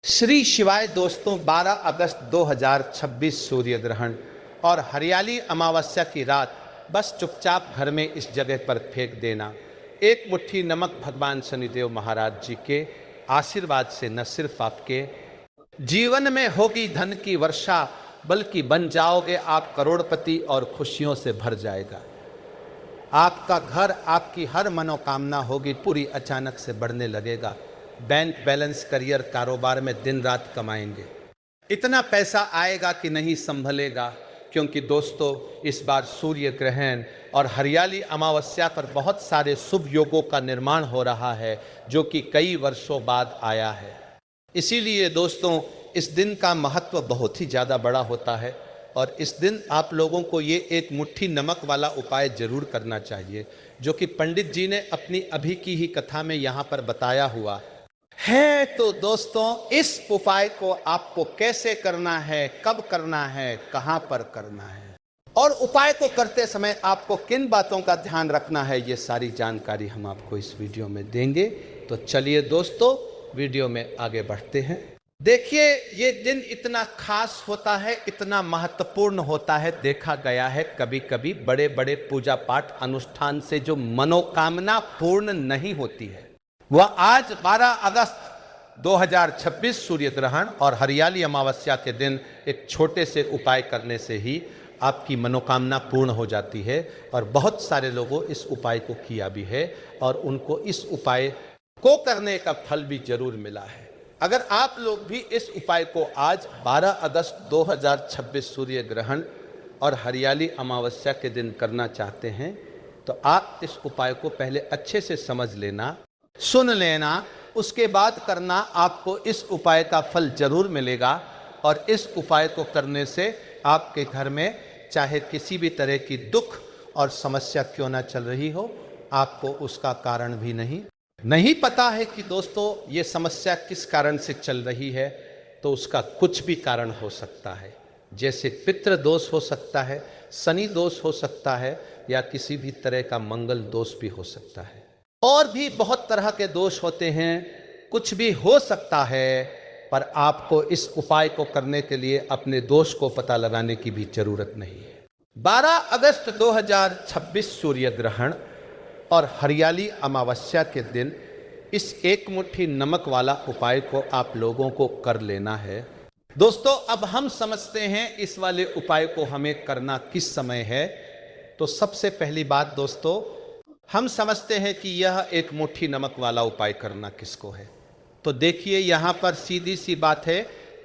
श्री शिवाय दोस्तों, 12 अगस्त 2026 सूर्य ग्रहण और हरियाली अमावस्या की रात बस चुपचाप घर में इस जगह पर फेंक देना। एक मुट्ठी नमक भगवान शनिदेव महाराज जी के आशीर्वाद से न सिर्फ आपके जीवन में होगी धन की वर्षा, बल्कि बन जाओगे आप करोड़पति और खुशियों से भर जाएगा। आपका घर, आपकी हर मनोकामना होगी पूरी, अचानक से बढ़ने लगेगा। बैंक बैलेंस, करियर, कारोबार में दिन रात कमाएंगे। इतना पैसा आएगा कि नहीं संभलेगा, क्योंकि दोस्तों इस बार सूर्य ग्रहण और हरियाली अमावस्या पर बहुत सारे शुभ योगों का निर्माण हो रहा है, जो कि कई वर्षों बाद आया है। इसीलिए दोस्तों इस दिन का महत्व बहुत ही ज़्यादा बड़ा होता है और इस दिन आप लोगों को ये एक मुट्ठी नमक वाला उपाय जरूर करना चाहिए, जो कि पंडित जी ने अपनी अभी की ही कथा में यहाँ पर बताया हुआ है। तो दोस्तों इस उपाय को आपको कैसे करना है, कब करना है, कहाँ पर करना है और उपाय को करते समय आपको किन बातों का ध्यान रखना है, ये सारी जानकारी हम आपको इस वीडियो में देंगे। तो चलिए दोस्तों वीडियो में आगे बढ़ते हैं। देखिए ये दिन इतना खास होता है, इतना महत्वपूर्ण होता है। देखा गया है कभी कभी बड़े बड़े पूजा पाठ अनुष्ठान से जो मनोकामना पूर्ण नहीं होती है, वह आज 12 अगस्त 2026 सूर्य ग्रहण और हरियाली अमावस्या के दिन एक छोटे से उपाय करने से ही आपकी मनोकामना पूर्ण हो जाती है। और बहुत सारे लोगों इस उपाय को किया भी है और उनको इस उपाय को करने का फल भी जरूर मिला है। अगर आप लोग भी इस उपाय को आज 12 अगस्त 2026 सूर्य ग्रहण और हरियाली अमावस्या के दिन करना चाहते हैं, तो आप इस उपाय को पहले अच्छे से समझ लेना, सुन लेना, उसके बाद करना। आपको इस उपाय का फल जरूर मिलेगा और इस उपाय को करने से आपके घर में चाहे किसी भी तरह की दुख और समस्या क्यों ना चल रही हो, आपको उसका कारण भी नहीं पता है कि दोस्तों ये समस्या किस कारण से चल रही है, तो उसका कुछ भी कारण हो सकता है। जैसे पितृ दोष हो सकता है, शनि दोष हो सकता है, या किसी भी तरह का मंगल दोष भी हो सकता है। और भी बहुत तरह के दोष होते हैं, कुछ भी हो सकता है। पर आपको इस उपाय को करने के लिए अपने दोष को पता लगाने की भी जरूरत नहीं है। 12 अगस्त 2026 सूर्य ग्रहण और हरियाली अमावस्या के दिन इस एक मुट्ठी नमक वाला उपाय को आप लोगों को कर लेना है। दोस्तों अब हम समझते हैं इस वाले उपाय को हमें करना किस समय है। तो सबसे पहली बात दोस्तों, हम समझते हैं कि यह एक मुट्ठी नमक वाला उपाय करना किसको है। तो देखिए यहाँ पर सीधी सी बात है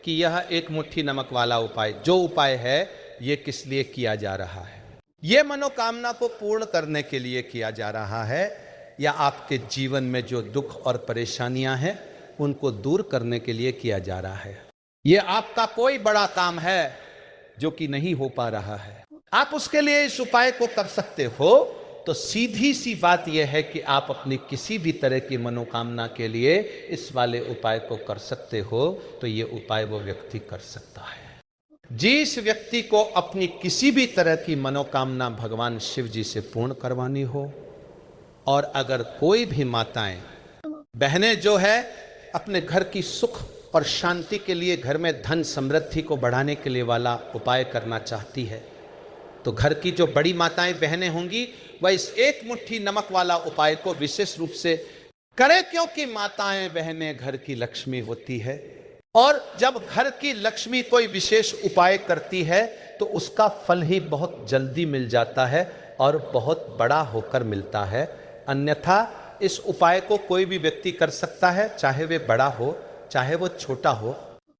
कि यह एक मुट्ठी नमक वाला उपाय, जो उपाय है ये किस लिए किया जा रहा है। ये मनोकामना को पूर्ण करने के लिए किया जा रहा है, या आपके जीवन में जो दुख और परेशानियां हैं उनको दूर करने के लिए किया जा रहा है। ये आपका कोई बड़ा काम है जो कि नहीं हो पा रहा है, आप उसके लिए इस उपाय को कर सकते हो। तो सीधी सी बात यह है कि आप अपनी किसी भी तरह की मनोकामना के लिए इस वाले उपाय को कर सकते हो। तो ये उपाय वो व्यक्ति कर सकता है जिस व्यक्ति को अपनी किसी भी तरह की मनोकामना भगवान शिव जी से पूर्ण करवानी हो। और अगर कोई भी माताएं बहनें जो है अपने घर की सुख और शांति के लिए, घर में धन समृद्धि को बढ़ाने के लिए वाला उपाय करना चाहती है, तो घर की जो बड़ी माताएं बहनें होंगी वह इस एक मुट्ठी नमक वाला उपाय को विशेष रूप से करें, क्योंकि माताएं बहनें घर की लक्ष्मी होती है। और जब घर की लक्ष्मी कोई विशेष उपाय करती है तो उसका फल ही बहुत जल्दी मिल जाता है और बहुत बड़ा होकर मिलता है। अन्यथा इस उपाय को कोई भी व्यक्ति कर सकता है, चाहे वे बड़ा हो, चाहे वो छोटा हो,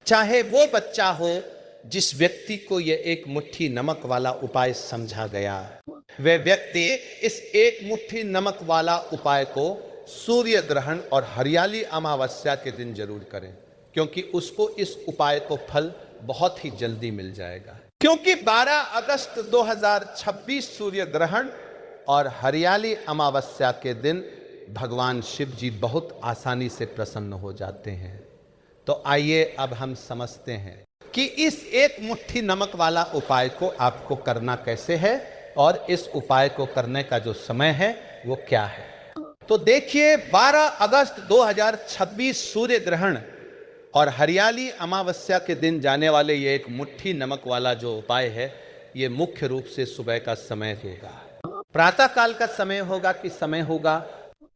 चाहे वो बच्चा हो। जिस व्यक्ति को यह एक मुट्ठी नमक वाला उपाय समझा गया, वे व्यक्ति इस एक मुट्ठी नमक वाला उपाय को सूर्य ग्रहण और हरियाली अमावस्या के दिन जरूर करें, क्योंकि उसको इस उपाय को फल बहुत ही जल्दी मिल जाएगा। क्योंकि 12 अगस्त 2026 सूर्य ग्रहण और हरियाली अमावस्या के दिन भगवान शिव जी बहुत आसानी से प्रसन्न हो जाते हैं। तो आइए अब हम समझते हैं कि इस एक मुट्ठी नमक वाला उपाय को आपको करना कैसे है और इस उपाय को करने का जो समय है वो क्या है। तो देखिए 12 अगस्त 2026 सूर्य ग्रहण और हरियाली अमावस्या के दिन जाने वाले ये एक मुट्ठी नमक वाला जो उपाय है, ये मुख्य रूप से सुबह का समय होगा। प्रातः काल का समय होगा कि समय होगा,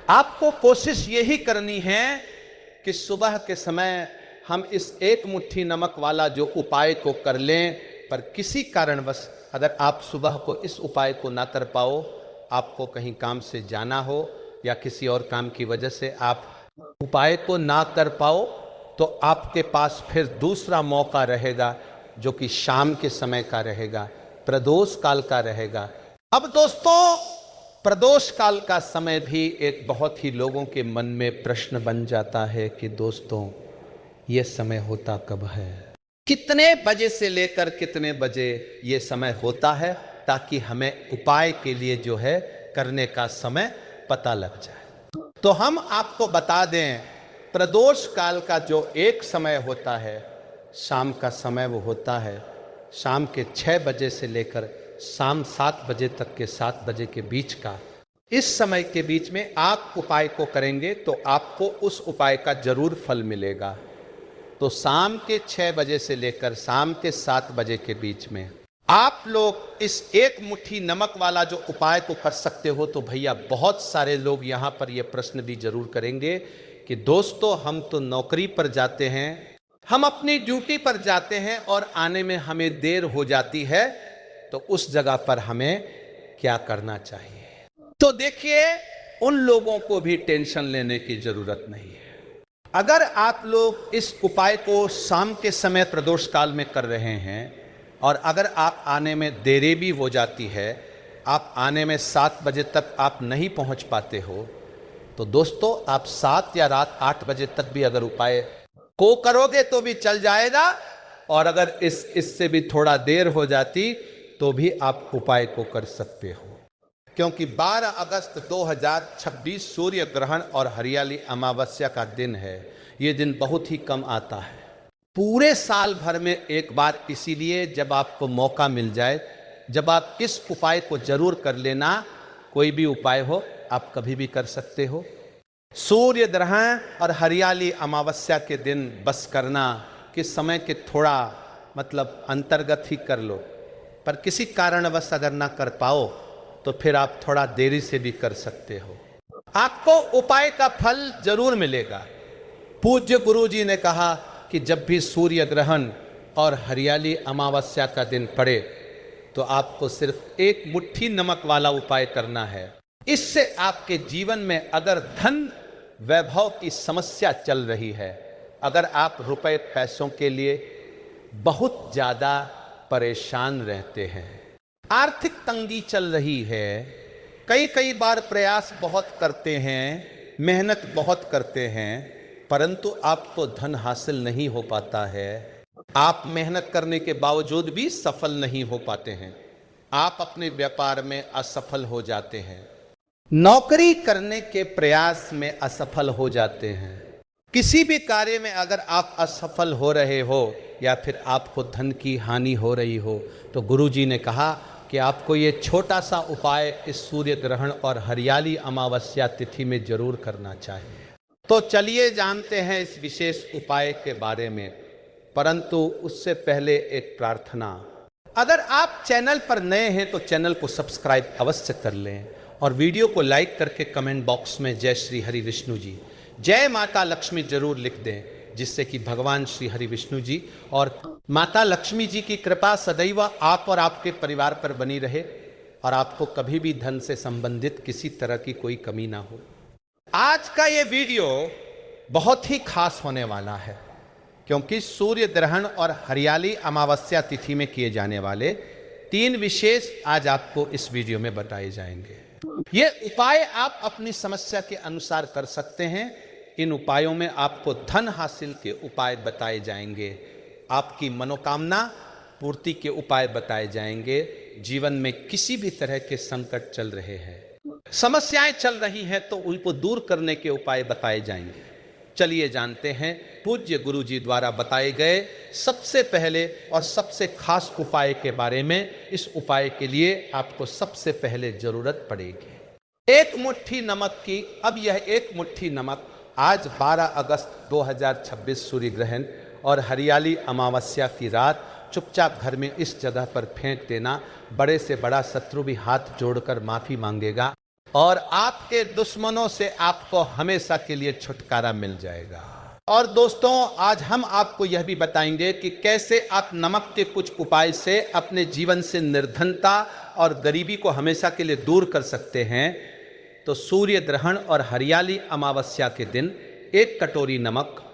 आपको कोशिश यही करनी है कि सुबह के समय हम इस एक मुट्ठी नमक वाला जो उपाय को कर लें। पर किसी कारणवश अगर आप सुबह को इस उपाय को ना कर पाओ, आपको कहीं काम से जाना हो या किसी और काम की वजह से आप उपाय को ना कर पाओ, तो आपके पास फिर दूसरा मौका रहेगा जो कि शाम के समय का रहेगा, प्रदोष काल का रहेगा। अब दोस्तों, प्रदोष काल का समय भी एक बहुत ही लोगों के मन में प्रश्न बन जाता है कि दोस्तों ये समय होता कब है, कितने बजे से लेकर कितने बजे ये समय होता है, ताकि हमें उपाय के लिए जो है करने का समय पता लग जाए। तो हम आपको बता दें, प्रदोष काल का जो एक समय होता है, शाम का समय वो होता है शाम के 6 बजे से लेकर शाम 7 बजे तक के 7 बजे के बीच का। इस समय के बीच में आप उपाय को करेंगे तो आपको उस उपाय का जरूर फल मिलेगा। तो शाम के 6 बजे से लेकर शाम के 7 बजे के बीच में आप लोग इस एक मुट्ठी नमक वाला जो उपाय को कर सकते हो। तो भैया बहुत सारे लोग यहाँ पर ये प्रश्न भी जरूर करेंगे कि दोस्तों हम तो नौकरी पर जाते हैं, हम अपनी ड्यूटी पर जाते हैं और आने में हमें देर हो जाती है, तो उस जगह पर हमें क्या करना चाहिए। तो देखिए, उन लोगों को भी टेंशन लेने की जरूरत नहीं है। अगर आप लोग इस उपाय को शाम के समय प्रदोष काल में कर रहे हैं और अगर आप आने में देरी भी हो जाती है, आप आने में 7 बजे तक आप नहीं पहुंच पाते हो, तो दोस्तों आप 7 या रात 8 बजे तक भी अगर उपाय को करोगे तो भी चल जाएगा। और अगर इससे भी थोड़ा देर हो जाती तो भी आप उपाय को कर सकते हो, क्योंकि 12 अगस्त 2026 सूर्य ग्रहण और हरियाली अमावस्या का दिन है। ये दिन बहुत ही कम आता है पूरे साल भर में एक बार, इसीलिए जब आपको मौका मिल जाए, जब आप इस उपाय को जरूर कर लेना। कोई भी उपाय हो आप कभी भी कर सकते हो। सूर्य ग्रहण और हरियाली अमावस्या के दिन बस करना कि समय के थोड़ा मतलब अंतर्गत ही कर लो, पर किसी कारणवश अगर ना कर पाओ तो फिर आप थोड़ा देरी से भी कर सकते हो। आपको उपाय का फल जरूर मिलेगा। पूज्य गुरु जी ने कहा कि जब भी सूर्य ग्रहण और हरियाली अमावस्या का दिन पड़े तो आपको सिर्फ एक मुट्ठी नमक वाला उपाय करना है। इससे आपके जीवन में अगर धन वैभव की समस्या चल रही है, अगर आप रुपए पैसों के लिए बहुत ज़्यादा परेशान रहते हैं, आर्थिक तंगी चल रही है, कई बार प्रयास बहुत करते हैं, मेहनत बहुत करते हैं, परंतु आपको धन हासिल नहीं हो पाता है, आप मेहनत करने के बावजूद भी सफल नहीं हो पाते हैं, आप अपने व्यापार में असफल हो जाते हैं, नौकरी करने के प्रयास में असफल हो जाते हैं, किसी भी कार्य में अगर आप असफल हो रहे हो या फिर आपको धन की हानि हो रही हो, तो गुरुजी ने कहा कि आपको ये छोटा सा उपाय इस सूर्य ग्रहण और हरियाली अमावस्या तिथि में जरूर करना चाहिए। तो चलिए जानते हैं इस विशेष उपाय के बारे में, परंतु उससे पहले एक प्रार्थना। अगर आप चैनल पर नए हैं तो चैनल को सब्सक्राइब अवश्य कर लें और वीडियो को लाइक करके कमेंट बॉक्स में जय श्री हरि विष्णु जी, जय माता लक्ष्मी जरूर लिख दें, जिससे कि भगवान श्री हरि विष्णु जी और माता लक्ष्मी जी की कृपा सदैव आप और आपके परिवार पर बनी रहे और आपको कभी भी धन से संबंधित किसी तरह की कोई कमी ना हो। आज का ये वीडियो बहुत ही खास होने वाला है, क्योंकि सूर्य ग्रहण और हरियाली अमावस्या तिथि में किए जाने वाले 3 विशेष आज आपको इस वीडियो में बताए जाएंगे। ये उपाय आप अपनी समस्या के अनुसार कर सकते हैं। इन उपायों में आपको धन हासिल के उपाय बताए जाएंगे, आपकी मनोकामना पूर्ति के उपाय बताए जाएंगे, जीवन में किसी भी तरह के संकट चल रहे हैं, समस्याएं चल रही हैं तो उनको दूर करने के उपाय बताए जाएंगे। चलिए जानते हैं पूज्य गुरु जी द्वारा बताए गए सबसे पहले और सबसे खास उपाय के बारे में। इस उपाय के लिए आपको सबसे पहले जरूरत पड़ेगी एक मुट्ठी नमक की। अब यह एक मुट्ठी नमक आज 12 अगस्त 2026 सूर्य ग्रहण और हरियाली अमावस्या की रात चुपचाप घर में इस जगह पर फेंक देना, बड़े से बड़ा शत्रु भी हाथ जोड़कर माफी मांगेगा और आपके दुश्मनों से आपको हमेशा के लिए छुटकारा मिल जाएगा। और दोस्तों, आज हम आपको यह भी बताएंगे कि कैसे आप नमक के कुछ उपाय से अपने जीवन से निर्धनता और गरीबी को हमेशा के लिए दूर कर सकते हैं। तो सूर्य ग्रहण और हरियाली अमावस्या के दिन 1 कटोरी नमक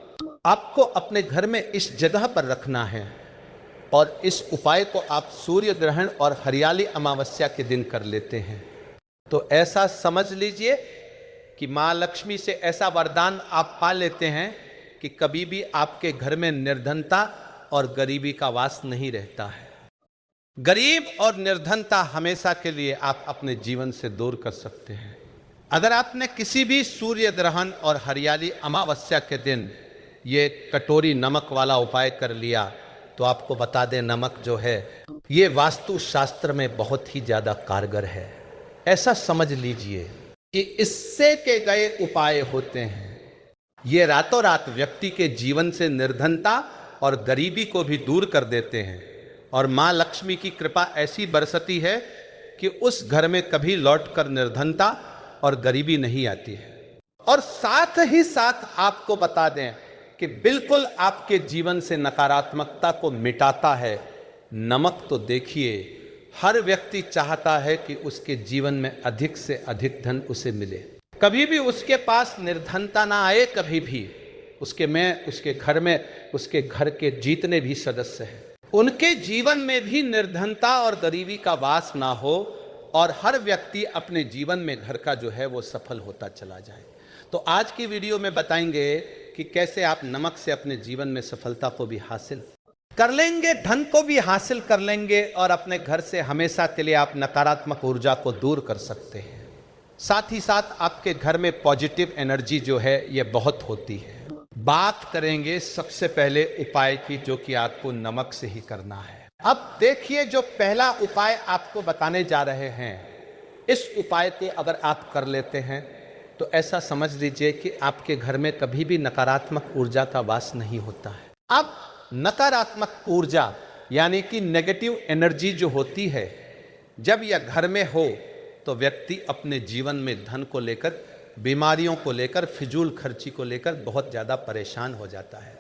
आपको अपने घर में इस जगह पर रखना है और इस उपाय को आप सूर्य ग्रहण और हरियाली अमावस्या के दिन कर लेते हैं तो ऐसा समझ लीजिए कि माँ लक्ष्मी से ऐसा वरदान आप पा लेते हैं कि कभी भी आपके घर में निर्धनता और गरीबी का वास नहीं रहता है। गरीब और निर्धनता हमेशा के लिए आप अपने जीवन से दूर कर सकते हैं। अगर आपने किसी भी सूर्य ग्रहण और हरियाली अमावस्या के दिन ये कटोरी नमक वाला उपाय कर लिया तो आपको बता दें, नमक जो है ये वास्तु शास्त्र में बहुत ही ज़्यादा कारगर है। ऐसा समझ लीजिए कि इससे के गए उपाय होते हैं, ये रातों रात व्यक्ति के जीवन से निर्धनता और गरीबी को भी दूर कर देते हैं और माँ लक्ष्मी की कृपा ऐसी बरसती है कि उस घर में कभी लौटकर निर्धनता और गरीबी नहीं आती है। और साथ ही साथ आपको बता दें कि बिल्कुल आपके जीवन से नकारात्मकता को मिटाता है। नमक तो देखिए, हर व्यक्ति चाहता है कि उसके जीवन में अधिक से अधिक धन उसे मिले, कभी भी उसके पास निर्धनता ना आए, कभी भी उसके घर के जितने भी सदस्य हैं उनके जीवन में भी निर्धनता और गरीबी का वास ना हो और हर व्यक्ति अपने जीवन में घर का जो है वो सफल होता चला जाए। तो आज की वीडियो में बताएंगे कि कैसे आप नमक से अपने जीवन में सफलता को भी हासिल कर लेंगे, धन को भी हासिल कर लेंगे और अपने घर से हमेशा के लिए आप नकारात्मक ऊर्जा को दूर कर सकते हैं। साथ ही साथ आपके घर में पॉजिटिव एनर्जी जो है ये बहुत होती है। बात करेंगे सबसे पहले उपाय की, जो कि आपको नमक से ही करना है। अब देखिए, जो पहला उपाय आपको बताने जा रहे हैं, इस उपाय को अगर आप कर लेते हैं तो ऐसा समझ लीजिए कि आपके घर में कभी भी नकारात्मक ऊर्जा का वास नहीं होता है। अब नकारात्मक ऊर्जा यानी कि नेगेटिव एनर्जी जो होती है, जब यह घर में हो तो व्यक्ति अपने जीवन में धन को लेकर, बीमारियों को लेकर, फिजूल खर्ची को लेकर बहुत ज़्यादा परेशान हो जाता है।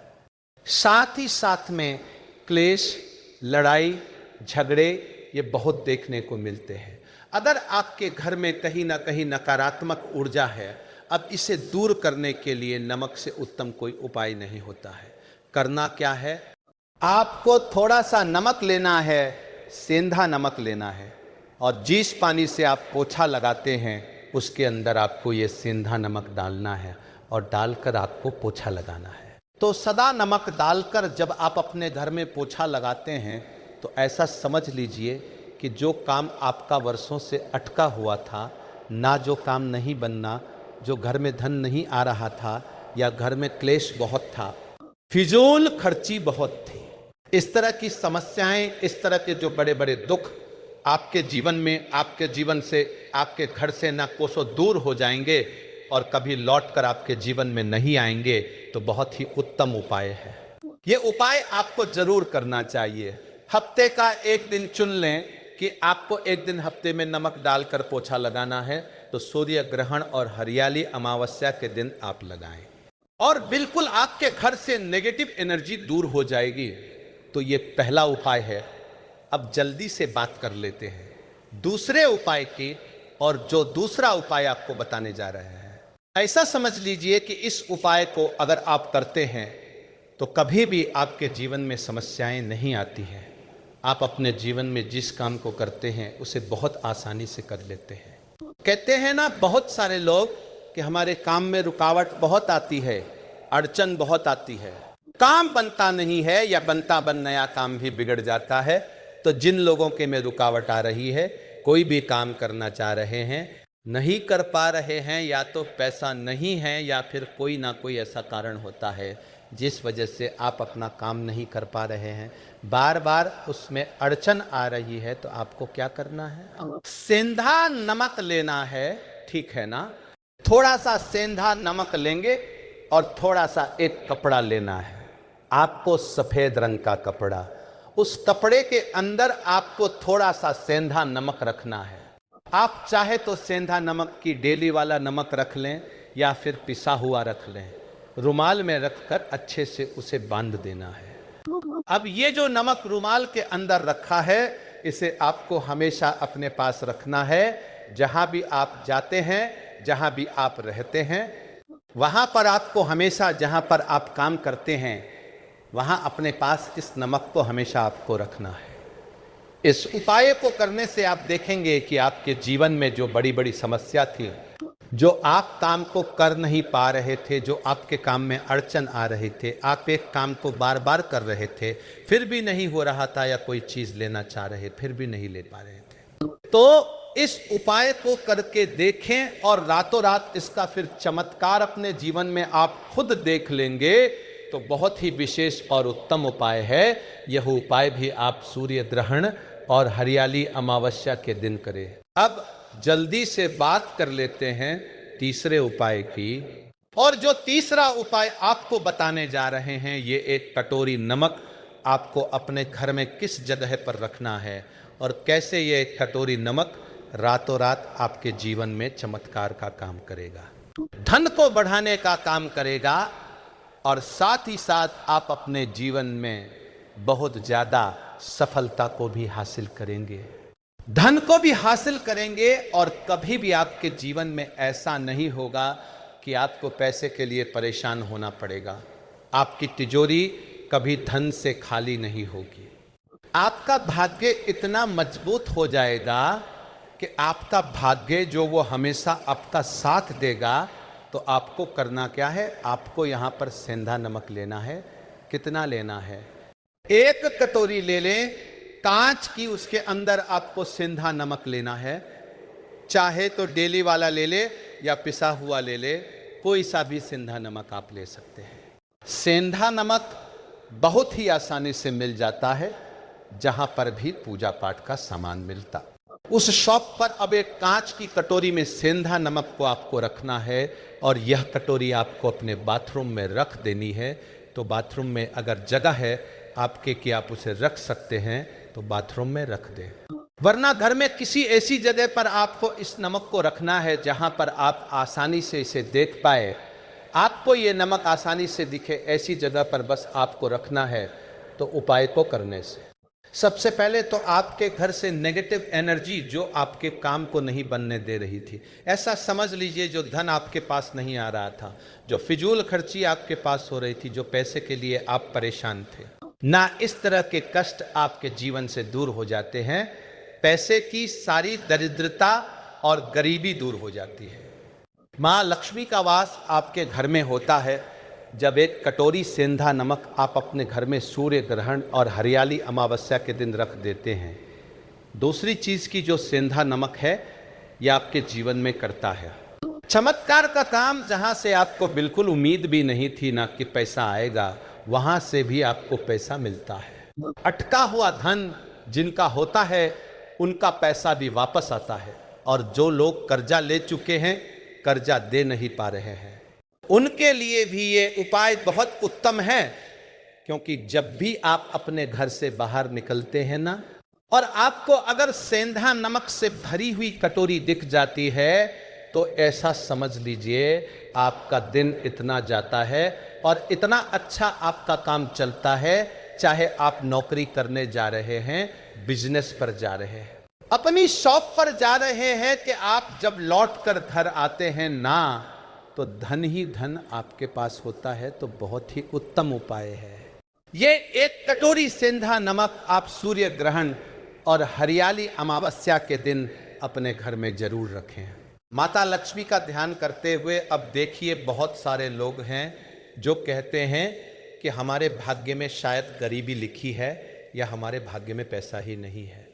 साथ ही साथ में क्लेश, लड़ाई, झगड़े ये बहुत देखने को मिलते हैं। अगर आपके घर में कहीं ना कहीं नकारात्मक ऊर्जा है, अब इसे दूर करने के लिए नमक से उत्तम कोई उपाय नहीं होता है। करना क्या है, आपको थोड़ा सा नमक लेना है, सेंधा नमक लेना है और जिस पानी से आप पोछा लगाते हैं उसके अंदर आपको ये सेंधा नमक डालना है और डालकर आपको पोछा लगाना है। तो सदा नमक डालकर जब आप अपने घर में पोछा लगाते हैं तो ऐसा समझ लीजिए कि जो काम आपका वर्षों से अटका हुआ था, ना जो काम नहीं बनना, जो घर में धन नहीं आ रहा था या घर में क्लेश बहुत था, फिजूल खर्ची बहुत थी, इस तरह की समस्याएं, इस तरह के जो बड़े बड़े दुख आपके जीवन में, आपके जीवन से, आपके घर से ना कोसों दूर हो जाएंगे और कभी लौटकर आपके जीवन में नहीं आएंगे, तो बहुत ही उत्तम उपाय है। ये उपाय आपको जरूर करना चाहिए। हफ्ते का एक दिन चुन लें कि आपको एक दिन हफ्ते में नमक डालकर पोछा लगाना है, तो सूर्य ग्रहण और हरियाली अमावस्या के दिन आप लगाएं और बिल्कुल आपके घर से नेगेटिव एनर्जी दूर हो जाएगी। तो ये पहला उपाय है। अब जल्दी से बात कर लेते हैं दूसरे उपाय की, और जो दूसरा उपाय आपको बताने जा रहे हैं, ऐसा समझ लीजिए कि इस उपाय को अगर आप करते हैं तो कभी भी आपके जीवन में समस्याएं नहीं आती हैं। आप अपने जीवन में जिस काम को करते हैं उसे बहुत आसानी से कर लेते हैं। कहते हैं ना बहुत सारे लोग कि हमारे काम में रुकावट बहुत आती है, अड़चन बहुत आती है, काम बनता नहीं है या बनता बन नया काम भी बिगड़ जाता है। तो जिन लोगों के में रुकावट आ रही है, कोई भी काम करना चाह रहे हैं, नहीं कर पा रहे हैं, या तो पैसा नहीं है या फिर कोई ना कोई ऐसा कारण होता है जिस वजह से आप अपना काम नहीं कर पा रहे हैं, बार बार उसमें अड़चन आ रही है, तो आपको क्या करना है, सेंधा नमक लेना है। ठीक है ना, थोड़ा सा सेंधा नमक लेंगे और थोड़ा सा एक कपड़ा लेना है, आपको सफेद रंग का कपड़ा। उस कपड़े के अंदर आपको थोड़ा सा सेंधा नमक रखना है। आप चाहे तो सेंधा नमक की डेली वाला नमक रख लें या फिर पिसा हुआ रख लें। रुमाल में रखकर अच्छे से उसे बांध देना है। अब ये जो नमक रुमाल के अंदर रखा है, इसे आपको हमेशा अपने पास रखना है। जहां भी आप जाते हैं, जहां भी आप रहते हैं, वहां पर आपको हमेशा, जहां पर आप काम करते हैं, वहां अपने पास इस नमक को हमेशा आपको रखना है। इस उपाय को करने से आप देखेंगे कि आपके जीवन में जो बड़ी बड़ी समस्या थी, जो आप काम को कर नहीं पा रहे थे, जो आपके काम में अड़चन आ रही थे, आप एक काम को बार बार कर रहे थे, फिर भी नहीं हो रहा था, या कोई चीज लेना चाह रहे फिर भी नहीं ले पा रहे थे, तो इस उपाय को करके देखें और रातों रात इसका फिर चमत्कार अपने जीवन में आप खुद देख लेंगे। तो बहुत ही विशेष और उत्तम उपाय है। यह उपाय भी आप सूर्य ग्रहण और हरियाली अमावस्या के दिन करें। अब जल्दी से बात कर लेते हैं तीसरे उपाय की। और जो तीसरा उपाय आपको बताने जा रहे हैं, ये एक कटोरी नमक आपको अपने घर में किस जगह पर रखना है और कैसे ये कटोरी नमक रातों रात आपके जीवन में चमत्कार का काम करेगा, धन को बढ़ाने का काम करेगा, और साथ ही साथ आप अपने जीवन में बहुत ज्यादा सफलता को भी हासिल करेंगे, धन को भी हासिल करेंगे। और कभी भी आपके जीवन में ऐसा नहीं होगा कि आपको पैसे के लिए परेशान होना पड़ेगा। आपकी तिजोरी कभी धन से खाली नहीं होगी। आपका भाग्य इतना मजबूत हो जाएगा कि आपका भाग्य जो वो हमेशा आपका साथ देगा। तो आपको करना क्या है, आपको यहां पर सेंधा नमक लेना है। कितना लेना है? एक कटोरी ले लें कांच की, उसके अंदर आपको सेंधा नमक लेना है। चाहे तो डेली वाला ले ले या पिसा हुआ ले ले, कोई सा भी सेंधा नमक आप ले सकते हैं। सेंधा नमक बहुत ही आसानी से मिल जाता है, जहां पर भी पूजा पाठ का सामान मिलता। उस शॉप पर अब एक कांच की कटोरी में सेंधा नमक को आपको रखना है, और यह कटोरी आपको अपने बाथरूम में रख देनी है। तो बाथरूम में अगर जगह है आपके कि आप उसे रख सकते हैं, तो बाथरूम में रख दें। वरना घर में किसी ऐसी जगह पर आपको इस नमक को रखना है जहां पर आप आसानी से इसे देख पाए, आपको ये नमक आसानी से दिखे, ऐसी जगह पर बस आपको रखना है। तो उपाय को करने से सबसे पहले तो आपके घर से नेगेटिव एनर्जी जो आपके काम को नहीं बनने दे रही थी, ऐसा समझ लीजिए जो धन आपके पास नहीं आ रहा था, जो फिजूल खर्ची आपके पास हो रही थी, जो पैसे के लिए आप परेशान थे, ना इस तरह के कष्ट आपके जीवन से दूर हो जाते हैं। पैसे की सारी दरिद्रता और गरीबी दूर हो जाती है। माँ लक्ष्मी का वास आपके घर में होता है जब एक कटोरी सेंधा नमक आप अपने घर में सूर्य ग्रहण और हरियाली अमावस्या के दिन रख देते हैं। दूसरी चीज की जो सेंधा नमक है, यह आपके जीवन में करता है चमत्कार का काम। जहां से आपको बिल्कुल उम्मीद भी नहीं थी ना कि पैसा आएगा, वहां से भी आपको पैसा मिलता है। अटका हुआ धन जिनका होता है, उनका पैसा भी वापस आता है। और जो लोग कर्जा ले चुके हैं, कर्जा दे नहीं पा रहे हैं, उनके लिए भी ये उपाय बहुत उत्तम है। क्योंकि जब भी आप अपने घर से बाहर निकलते हैं ना, और आपको अगर सेंधा नमक से भरी हुई कटोरी दिख जाती है, तो ऐसा समझ लीजिए आपका दिन इतना जाता है और इतना अच्छा आपका काम चलता है। चाहे आप नौकरी करने जा रहे हैं, बिजनेस पर जा रहे हैं, अपनी शॉप पर जा रहे हैं, कि आप जब लौट कर घर आते हैं ना, तो धन ही धन आपके पास होता है। तो बहुत ही उत्तम उपाय है ये। एक कटोरी सेंधा नमक आप सूर्य ग्रहण और हरियाली अमावस्या के दिन अपने घर में जरूर रखें। माता लक्ष्मी का ध्यान करते हुए अब देखिए, बहुत सारे लोग हैं जो कहते हैं कि हमारे भाग्य में शायद गरीबी लिखी है, या हमारे भाग्य में पैसा ही नहीं है,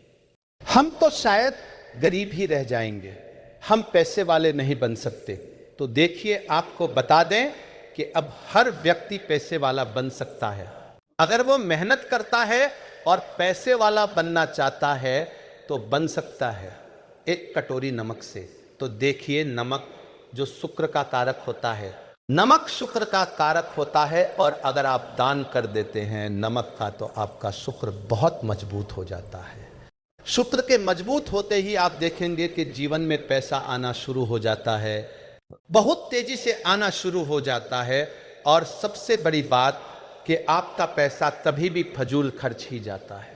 हम तो शायद गरीब ही रह जाएंगे, हम पैसे वाले नहीं बन सकते। तो देखिए, आपको बता दें कि अब हर व्यक्ति पैसे वाला बन सकता है, अगर वो मेहनत करता है और पैसे वाला बनना चाहता है तो बन सकता है, एक कटोरी नमक से। तो देखिए, नमक जो शुक्र का कारक होता है, नमक शुक्र का कारक होता है और अगर आप दान कर देते हैं नमक का तो आपका शुक्र बहुत मजबूत हो जाता है। शुक्र के मजबूत होते ही आप देखेंगे कि जीवन में पैसा आना शुरू हो जाता है, बहुत तेजी से आना शुरू हो जाता है। और सबसे बड़ी बात कि आपका पैसा कभी भी फजूल खर्च ही जाता है,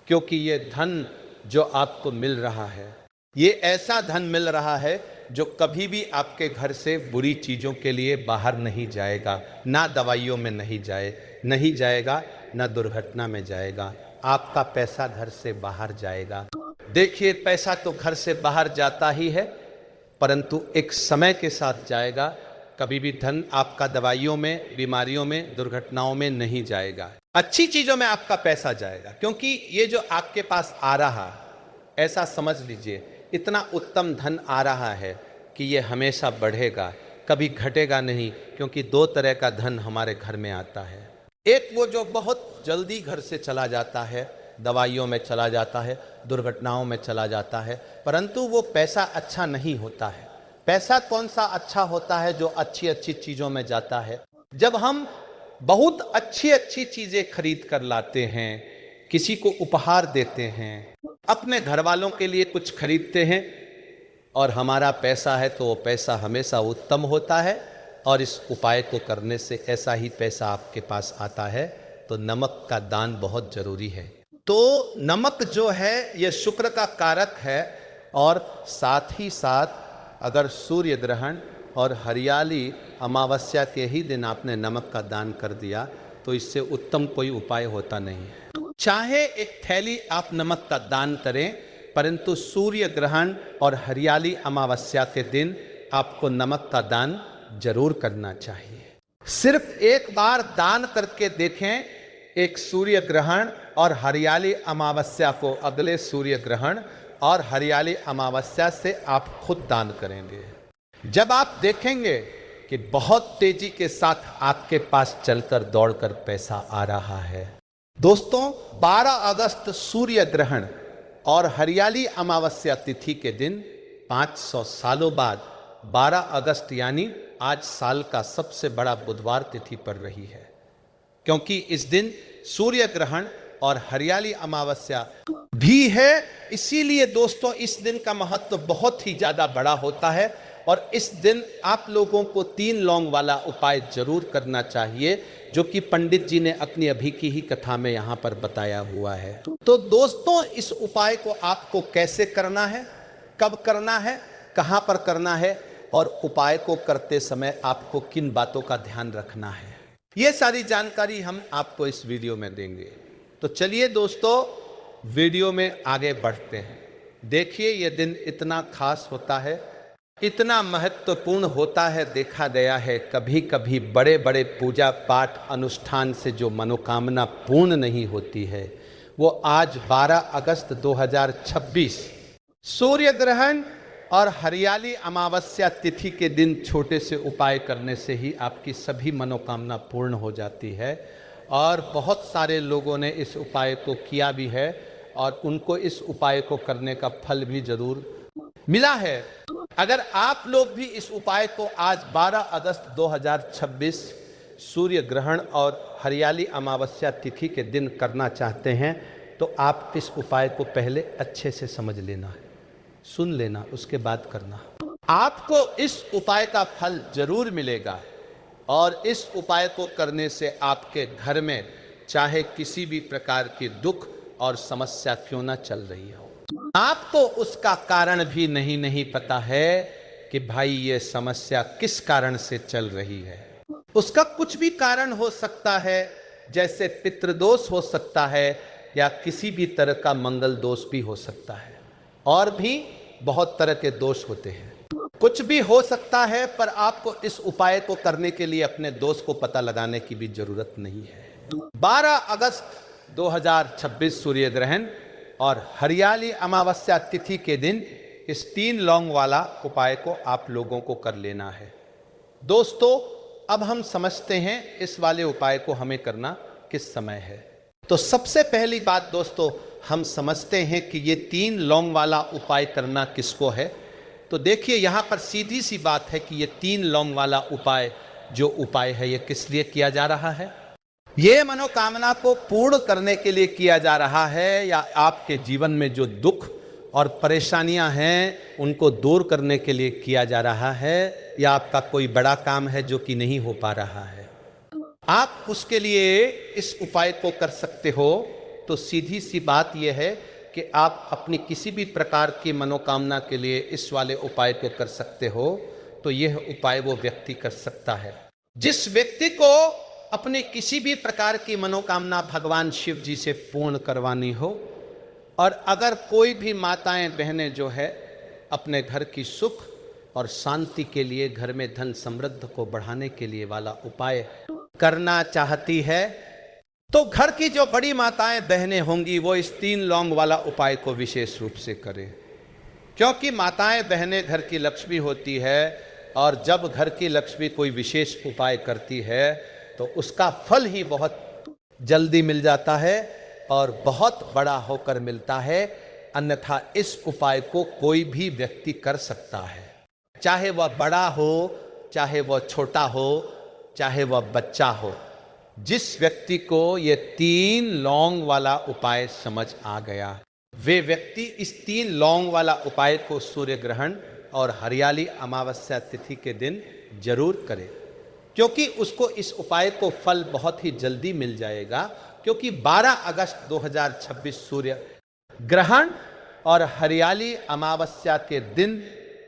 क्योंकि ये धन जो आपको मिल रहा है ये ऐसा धन मिल रहा है जो कभी भी आपके घर से बुरी चीज़ों के लिए बाहर नहीं जाएगा, ना दवाइयों में नहीं जाएगा, ना दुर्घटना में जाएगा। आपका पैसा घर से बाहर जाएगा। देखिए, पैसा तो घर से बाहर जाता ही है, परंतु एक समय के साथ जाएगा। कभी भी धन आपका दवाइयों में, बीमारियों में, दुर्घटनाओं में नहीं जाएगा। अच्छी चीज़ों में आपका पैसा जाएगा, क्योंकि ये जो आपके पास आ रहा, ऐसा समझ लीजिए इतना उत्तम धन आ रहा है कि ये हमेशा बढ़ेगा, कभी घटेगा नहीं। क्योंकि दो तरह का धन हमारे घर में आता है। एक वो जो बहुत जल्दी घर से चला जाता है, दवाइयों में चला जाता है, दुर्घटनाओं में चला जाता है, परंतु वो पैसा अच्छा नहीं होता है। पैसा कौन सा अच्छा होता है? जो अच्छी अच्छी चीज़ों में जाता है। जब हम बहुत अच्छी अच्छी चीज़ें खरीद कर लाते हैं, किसी को उपहार देते हैं, अपने घर वालों के लिए कुछ खरीदते हैं और हमारा पैसा है तो वो पैसा हमेशा उत्तम होता है। और इस उपाय को करने से ऐसा ही पैसा आपके पास आता है। तो नमक का दान बहुत ज़रूरी है। तो नमक जो है ये शुक्र का कारक है, और साथ ही साथ अगर सूर्य ग्रहण और हरियाली अमावस्या के ही दिन आपने नमक का दान कर दिया तो इससे उत्तम कोई उपाय होता नहीं है। चाहे एक थैली आप नमक का दान करें, परंतु सूर्य ग्रहण और हरियाली अमावस्या के दिन आपको नमक का दान जरूर करना चाहिए। सिर्फ एक बार दान करके देखें, एक सूर्य ग्रहण और हरियाली अमावस्या को, अगले सूर्य ग्रहण और हरियाली अमावस्या से आप खुद दान करेंगे। जब आप देखेंगे कि बहुत तेजी के साथ आपके पास चलकर दौड़कर पैसा आ रहा है। दोस्तों, 12 अगस्त सूर्य ग्रहण और हरियाली अमावस्या तिथि के दिन 500 सालों बाद 12 अगस्त यानी आज साल का सबसे बड़ा बुधवार तिथि पड़ रही है, क्योंकि इस दिन सूर्य ग्रहण और हरियाली अमावस्या भी है। इसीलिए दोस्तों इस दिन का महत्व बहुत ही ज़्यादा बड़ा होता है और इस दिन आप लोगों को 3 लौंग वाला उपाय जरूर करना चाहिए, जो कि पंडित जी ने अपनी अभी की ही कथा में यहाँ पर बताया हुआ है। तो दोस्तों, इस उपाय को आपको कैसे करना है, कब करना है, कहाँ पर करना है और उपाय को करते समय आपको किन बातों का ध्यान रखना है, ये सारी जानकारी हम आपको इस वीडियो में देंगे। तो चलिए दोस्तों, वीडियो में आगे बढ़ते हैं। देखिए, ये दिन इतना खास होता है, इतना महत्वपूर्ण होता है। देखा गया है कभी कभी बड़े बड़े पूजा पाठ अनुष्ठान से जो मनोकामना पूर्ण नहीं होती है, वो आज 12 अगस्त 2026 सूर्य ग्रहण और हरियाली अमावस्या तिथि के दिन छोटे से उपाय करने से ही आपकी सभी मनोकामना पूर्ण हो जाती है। और बहुत सारे लोगों ने इस उपाय को किया भी है और उनको इस उपाय को करने का फल भी जरूर मिला है। अगर आप लोग भी इस उपाय को आज 12 अगस्त 2026 सूर्य ग्रहण और हरियाली अमावस्या तिथि के दिन करना चाहते हैं, तो आप इस उपाय को पहले अच्छे से समझ लेना है, सुन लेना, उसके बाद करना। आपको इस उपाय का फल जरूर मिलेगा और इस उपाय को करने से आपके घर में चाहे किसी भी प्रकार की दुख और समस्या क्यों ना चल रही हो, आपको उसका कारण भी नहीं पता है कि भाई ये समस्या किस कारण से चल रही है। उसका कुछ भी कारण हो सकता है, जैसे पितृदोष हो सकता है या किसी भी तरह का मंगल दोष भी हो सकता है, और भी बहुत तरह के दोष होते हैं। कुछ भी हो सकता है, पर आपको इस उपाय को करने के लिए अपने दोष को पता लगाने की भी जरूरत नहीं है। 12 अगस्त 2026 सूर्य ग्रहण और हरियाली अमावस्या तिथि के दिन इस 3 लौंग वाला उपाय को आप लोगों को कर लेना है। दोस्तों, अब हम समझते हैं इस वाले उपाय को हमें करना किस समय है। तो सबसे पहली बात दोस्तों, हम समझते हैं कि ये 3 लौंग वाला उपाय करना किसको है। तो देखिए, यहाँ पर सीधी सी बात है कि ये 3 लौंग वाला उपाय जो उपाय है ये किस लिए किया जा रहा है? ये मनोकामना को पूर्ण करने के लिए किया जा रहा है, या आपके जीवन में जो दुख और परेशानियां हैं उनको दूर करने के लिए किया जा रहा है, या आपका कोई बड़ा काम है जो कि नहीं हो पा रहा है? आप उसके लिए इस उपाय को कर सकते हो। तो सीधी सी बात यह है कि आप अपनी किसी भी प्रकार की मनोकामना के लिए इस वाले उपाय को कर सकते हो। तो यह उपाय वो व्यक्ति कर सकता है जिस व्यक्ति को अपनी किसी भी प्रकार की मनोकामना भगवान शिव जी से पूर्ण करवानी हो। और अगर कोई भी माताएं बहनें जो है अपने घर की सुख और शांति के लिए, घर में धन समृद्धि को बढ़ाने के लिए वाला उपाय करना चाहती है, तो घर की जो बड़ी माताएं बहनें होंगी वो इस 3 लौंग वाला उपाय को विशेष रूप से करें। क्योंकि माताएं बहनें घर की लक्ष्मी होती है, और जब घर की लक्ष्मी कोई विशेष उपाय करती है तो उसका फल ही बहुत जल्दी मिल जाता है और बहुत बड़ा होकर मिलता है। अन्यथा इस उपाय को कोई भी व्यक्ति कर सकता है, चाहे वह बड़ा हो, चाहे वह छोटा हो, चाहे वह बच्चा हो। जिस व्यक्ति को ये 3 लौंग वाला उपाय समझ आ गया, वे व्यक्ति इस 3 लौंग वाला उपाय को सूर्य ग्रहण और हरियाली अमावस्या तिथि के दिन जरूर करे, क्योंकि उसको इस उपाय को फल बहुत ही जल्दी मिल जाएगा। क्योंकि 12 अगस्त 2026 सूर्य ग्रहण और हरियाली अमावस्या के दिन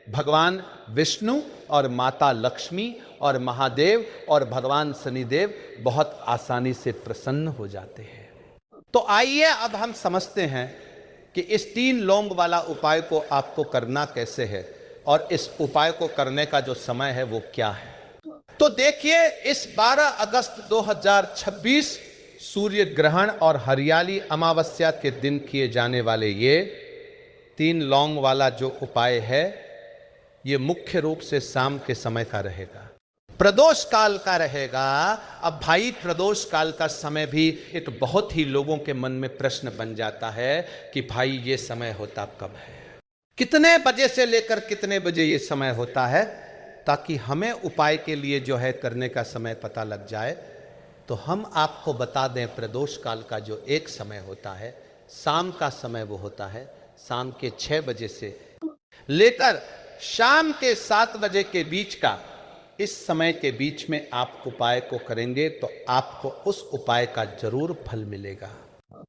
भगवान विष्णु और माता लक्ष्मी और महादेव और भगवान शनिदेव बहुत आसानी से प्रसन्न हो जाते हैं। तो आइए अब हम समझते हैं कि इस 3 लौंग वाला उपाय को आपको करना कैसे है, और इस उपाय को करने का जो समय है वो क्या है। तो देखिए, इस 12 अगस्त 2026 सूर्य ग्रहण और हरियाली अमावस्या के दिन किए जाने वाले ये 3 लौंग वाला जो उपाय है, ये मुख्य रूप से शाम के समय का रहेगा, प्रदोष काल का रहेगा। अब भाई, प्रदोष काल का समय भी एक बहुत ही लोगों के मन में प्रश्न बन जाता है कि भाई ये समय होता कब है, कितने बजे से लेकर कितने बजे ये समय होता है, ताकि हमें उपाय के लिए जो है करने का समय पता लग जाए। तो हम आपको बता दें, प्रदोष काल का जो एक समय होता है, शाम का समय वो होता है शाम के 6 बजे से लेकर शाम के 7 बजे के बीच का। इस समय के बीच में आप उपाय को करेंगे तो आपको उस उपाय का जरूर फल मिलेगा।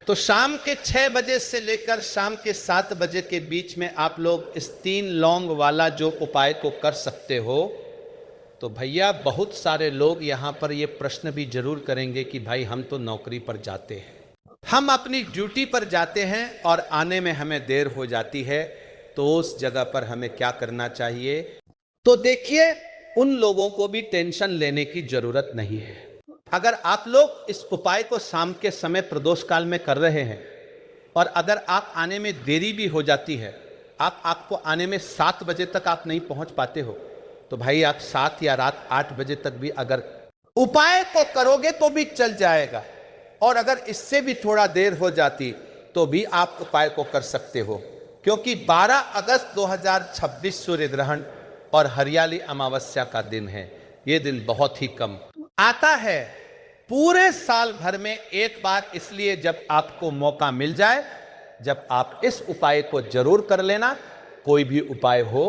तो शाम के 6 बजे से लेकर शाम के 7 बजे के बीच में आप लोग इस 3 लौंग वाला जो उपाय को कर सकते हो। तो भैया, बहुत सारे लोग यहाँ पर ये प्रश्न भी जरूर करेंगे कि भाई हम तो नौकरी पर जाते हैं, हम अपनी ड्यूटी पर जाते हैं और आने में हमें देर हो जाती है, तो उस जगह पर हमें क्या करना चाहिए। तो देखिए, उन लोगों को भी टेंशन लेने की जरूरत नहीं है। अगर आप लोग इस उपाय को शाम के समय प्रदोष काल में कर रहे हैं, और अगर आप आने में देरी भी हो जाती है, आपको आने में 7 बजे तक आप नहीं पहुंच पाते हो, तो भाई आप 7 या रात 8 बजे तक भी अगर उपाय को करोगे तो भी चल जाएगा। और अगर इससे भी थोड़ा देर हो जाती तो भी आप उपाय को कर सकते हो, क्योंकि 12 अगस्त 2026 सूर्य ग्रहण और हरियाली अमावस्या का दिन है। ये दिन बहुत ही कम आता है, पूरे साल भर में एक बार, इसलिए जब आपको मौका मिल जाए, जब आप इस उपाय को जरूर कर लेना। कोई भी उपाय हो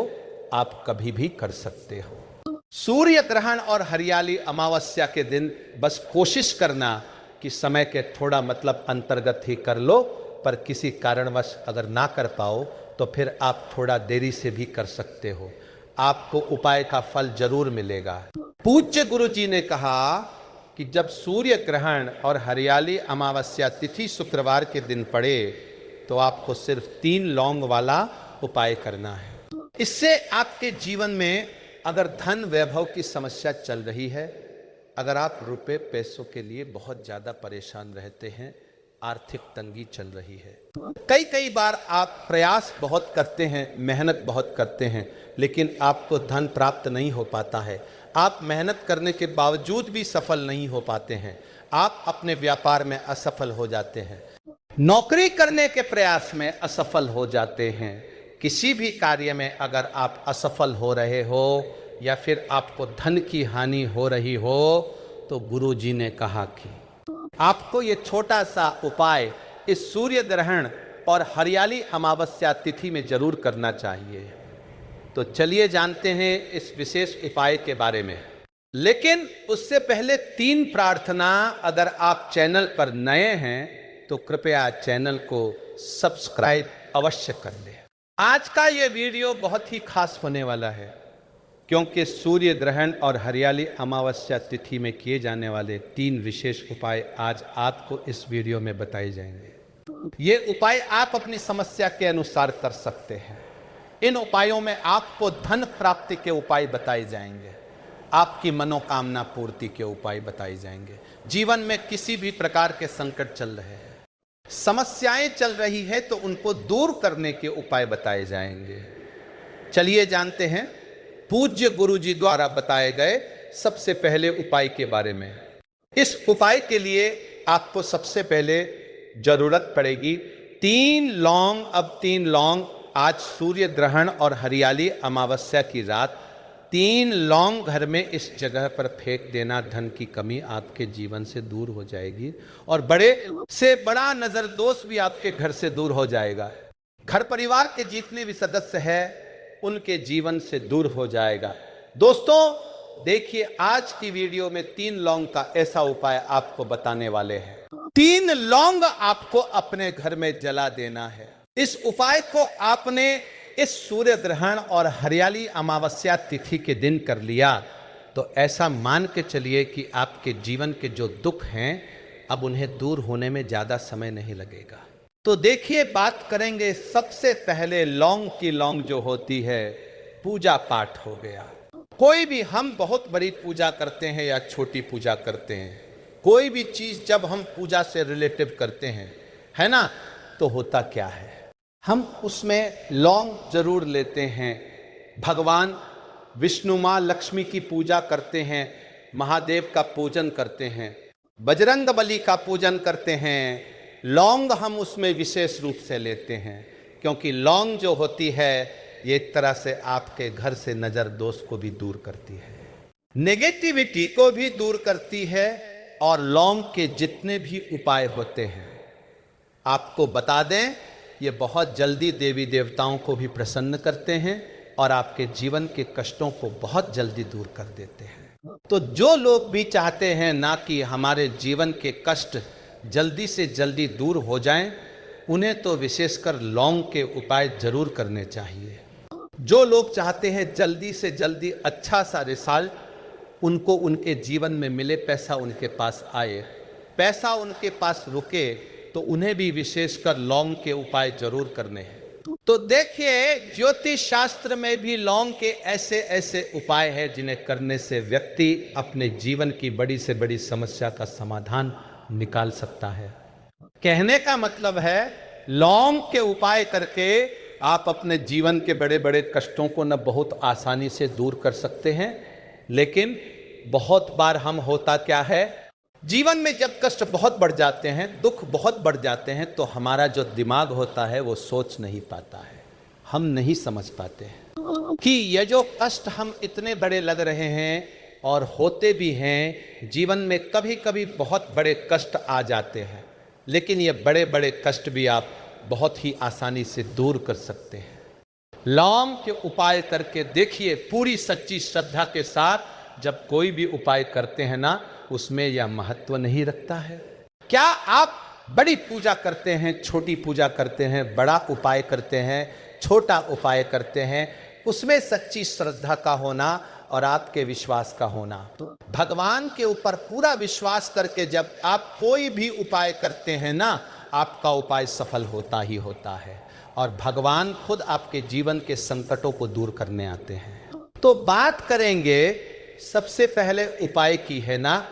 आप कभी भी कर सकते हो। सूर्य ग्रहण और हरियाली अमावस्या के दिन बस कोशिश करना कि समय के थोड़ा मतलब अंतर्गत ही कर लो, पर किसी कारणवश अगर ना कर पाओ तो फिर आप थोड़ा देरी से भी कर सकते हो, आपको उपाय का फल जरूर मिलेगा। पूज्य गुरु जी ने कहा कि जब सूर्य ग्रहण और हरियाली अमावस्या तिथि शुक्रवार के दिन पड़े तो आपको सिर्फ 3 लौंग वाला उपाय करना है। इससे आपके जीवन में अगर धन वैभव की समस्या चल रही है, अगर आप रुपए पैसों के लिए बहुत ज़्यादा परेशान रहते हैं, आर्थिक तंगी चल रही है, कई बार आप प्रयास बहुत करते हैं, मेहनत बहुत करते हैं, लेकिन आपको धन प्राप्त नहीं हो पाता है, आप मेहनत करने के बावजूद भी सफल नहीं हो पाते हैं, आप अपने व्यापार में असफल हो जाते हैं, नौकरी करने के प्रयास में असफल हो जाते हैं, किसी भी कार्य में अगर आप असफल हो रहे हो या फिर आपको धन की हानि हो रही हो, तो गुरुजी ने कहा कि आपको ये छोटा सा उपाय इस सूर्य ग्रहण और हरियाली अमावस्या तिथि में जरूर करना चाहिए। तो चलिए जानते हैं इस विशेष उपाय के बारे में। लेकिन उससे पहले 3 प्रार्थना, अगर आप चैनल पर नए हैं तो कृपया चैनल को सब्सक्राइब अवश्य कर लें। आज का ये वीडियो बहुत ही खास होने वाला है, क्योंकि सूर्य ग्रहण और हरियाली अमावस्या तिथि में किए जाने वाले 3 विशेष उपाय आज आपको इस वीडियो में बताए जाएंगे। ये उपाय आप अपनी समस्या के अनुसार कर सकते हैं। इन उपायों में आपको धन प्राप्ति के उपाय बताए जाएंगे, आपकी मनोकामना पूर्ति के उपाय बताए जाएंगे। जीवन में किसी भी प्रकार के संकट चल रहे हैं, समस्याएं चल रही है, तो उनको दूर करने के उपाय बताए जाएंगे। चलिए जानते हैं पूज्य गुरुजी द्वारा बताए गए सबसे पहले उपाय के बारे में। इस उपाय के लिए आपको सबसे पहले जरूरत पड़ेगी 3 लौंग। अब 3 लौंग, आज सूर्य ग्रहण और हरियाली अमावस्या की रात 3 लौंग घर में इस जगह पर फेंक देना। धन की कमी आपके जीवन से दूर हो जाएगी और बड़े से बड़ा नजर दोष भी आपके घर से दूर हो जाएगा। घर परिवार के जितने भी सदस्य हैं उनके जीवन से दूर हो जाएगा। दोस्तों देखिए, आज की वीडियो में 3 लौंग का ऐसा उपाय आपको बताने वाले हैं। 3 लौंग आपको अपने घर में जला देना है। इस उपाय को आपने इस सूर्य ग्रहण और हरियाली अमावस्या तिथि के दिन कर लिया तो ऐसा मान के चलिए कि आपके जीवन के जो दुख हैं अब उन्हें दूर होने में ज्यादा समय नहीं लगेगा। तो देखिए, बात करेंगे सबसे पहले लौंग की। लौंग जो होती है, पूजा पाठ हो गया। कोई भी, हम बहुत बड़ी पूजा करते हैं या छोटी पूजा करते हैं, कोई भी चीज जब हम पूजा से रिलेटिव करते हैं, है ना, तो होता क्या है, हम उसमें लौंग जरूर लेते हैं। भगवान विष्णु माँ लक्ष्मी की पूजा करते हैं, महादेव का पूजन करते हैं, बजरंग बली का पूजन करते हैं। लौंग हम उसमें विशेष रूप से लेते हैं, क्योंकि लौंग जो होती है ये एक तरह से आपके घर से नजर दोष को भी दूर करती है, नेगेटिविटी को भी दूर करती है। और लौंग के जितने भी उपाय होते हैं आपको बता दें, ये बहुत जल्दी देवी देवताओं को भी प्रसन्न करते हैं और आपके जीवन के कष्टों को बहुत जल्दी दूर कर देते हैं। तो जो लोग भी चाहते हैं ना कि हमारे जीवन के कष्ट जल्दी से जल्दी दूर हो जाएं, उन्हें तो विशेषकर लौंग के उपाय जरूर करने चाहिए। जो लोग चाहते हैं जल्दी से जल्दी अच्छा सा रिजल्ट उनको उनके जीवन में मिले, पैसा उनके पास आए, पैसा उनके पास रुके, तो उन्हें भी विशेषकर लौंग के उपाय जरूर करने हैं। तो देखिए, ज्योतिष शास्त्र में भी लौंग के ऐसे ऐसे उपाय हैं जिन्हें करने से व्यक्ति अपने जीवन की बड़ी से बड़ी समस्या का समाधान निकाल सकता है। कहने का मतलब है, लौंग के उपाय करके आप अपने जीवन के बड़े बड़े कष्टों को न बहुत आसानी से दूर कर सकते हैं। लेकिन बहुत बार हम होता क्या है, जीवन में जब कष्ट बहुत बढ़ जाते हैं, दुख बहुत बढ़ जाते हैं, तो हमारा जो दिमाग होता है वो सोच नहीं पाता है, हम नहीं समझ पाते हैं कि ये जो कष्ट हम इतने बड़े लग रहे हैं और होते भी हैं। जीवन में कभी कभी बहुत बड़े कष्ट आ जाते हैं, लेकिन ये बड़े बड़े कष्ट भी आप बहुत ही आसानी से दूर कर सकते हैं। लौंग के उपाय करके देखिए, पूरी सच्ची श्रद्धा के साथ जब कोई भी उपाय करते हैं ना, उसमें यह महत्व नहीं रखता है। क्या आप बड़ी पूजा करते हैं, छोटी पूजा करते हैं, बड़ा उपाय करते हैं, छोटा उपाय करते हैं, उसमें सच्ची श्रद्धा का होना और आपके विश्वास का होना। तो भगवान के ऊपर पूरा विश्वास करके जब आप कोई भी उपाय करते हैं ना, आपका उपाय सफल होता ही होता है और भगवान खुद आपके जीवन के संकटों को दूर करने आते हैं। तो बात करेंगे सबसे पहले उपाय की, है ना,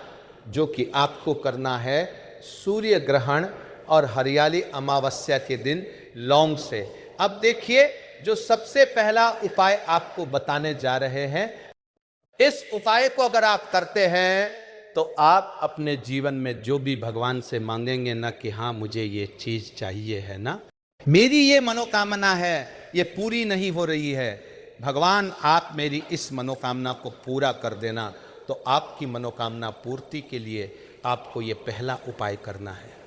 जो कि आपको करना है सूर्य ग्रहण और हरियाली अमावस्या के दिन लौंग से। अब देखिए, जो सबसे पहला उपाय आपको बताने जा रहे हैं, इस उपाय को अगर आप करते हैं तो आप अपने जीवन में जो भी भगवान से मांगेंगे ना कि हाँ मुझे ये चीज चाहिए, है ना, मेरी ये मनोकामना है, ये पूरी नहीं हो रही है, भगवान आप मेरी इस मनोकामना को पूरा कर देना, तो आपकी मनोकामना पूर्ति के लिए आपको ये पहला उपाय करना है।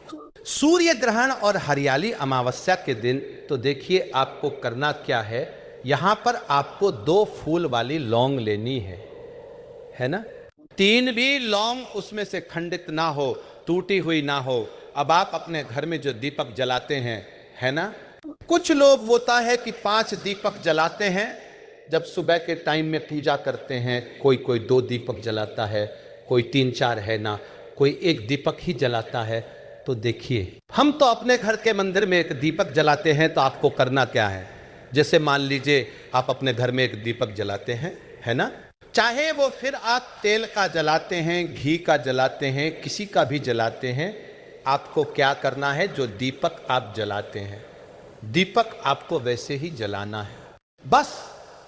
सूर्य ग्रहण और हरियाली अमावस्या के दिन तो देखिए आपको करना क्या है। यहाँ पर आपको 2 फूल वाली लौंग लेनी है ना। 3 भी लौंग उसमें से खंडित ना हो, टूटी हुई ना हो। अब आप अपने घर में जो दीपक जलाते हैं, है ना, कुछ लोग होता है कि 5 दीपक जलाते हैं जब सुबह के टाइम में पूजा करते हैं। कोई 2 दीपक जलाता है, कोई 3-4 है ना, कोई 1 दीपक ही जलाता है। तो देखिए, हम तो अपने घर के मंदिर में 1 दीपक जलाते हैं, तो आपको करना क्या है। जैसे मान लीजिए आप अपने घर में 1 दीपक जलाते हैं, है ना, चाहे वो फिर आप तेल का जलाते हैं, घी का जलाते हैं, किसी का भी जलाते हैं, आपको क्या करना है, जो दीपक आप जलाते हैं, दीपक आपको वैसे ही जलाना है। बस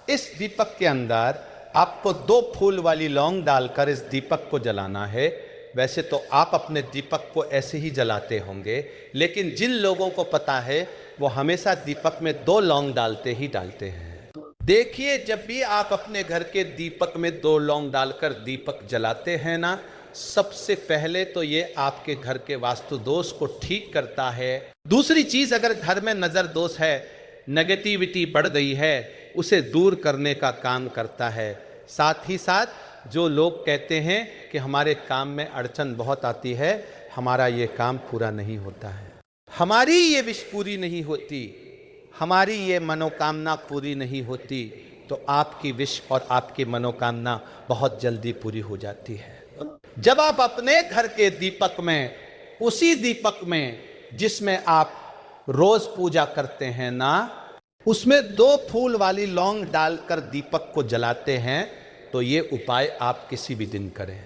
इस दीपक के अंदर आपको 2 फूल वाली लौंग डालकर इस दीपक को जलाना है। वैसे तो आप अपने दीपक को ऐसे ही जलाते होंगे, लेकिन जिन लोगों को पता है वो हमेशा दीपक में 2 लौंग डालते ही डालते हैं। देखिए, जब भी आप अपने घर के दीपक में 2 लौंग डालकर दीपक जलाते हैं ना, सबसे पहले तो ये आपके घर के वास्तु दोष को ठीक करता है। दूसरी चीज, अगर घर में नजर दोष है, नेगेटिविटी बढ़ गई है, उसे दूर करने का काम करता है। साथ ही साथ जो लोग कहते हैं कि हमारे काम में अड़चन बहुत आती है, हमारा ये काम पूरा नहीं होता है, हमारी ये विश पूरी नहीं होती, हमारी ये मनोकामना पूरी नहीं होती, तो आपकी विश और आपकी मनोकामना बहुत जल्दी पूरी हो जाती है। जब आप अपने घर के दीपक में, उसी दीपक में जिसमें आप रोज पूजा करते हैं ना, उसमें 2 फूल वाली लौंग डालकर दीपक को जलाते हैं, तो ये उपाय आप किसी भी दिन करें।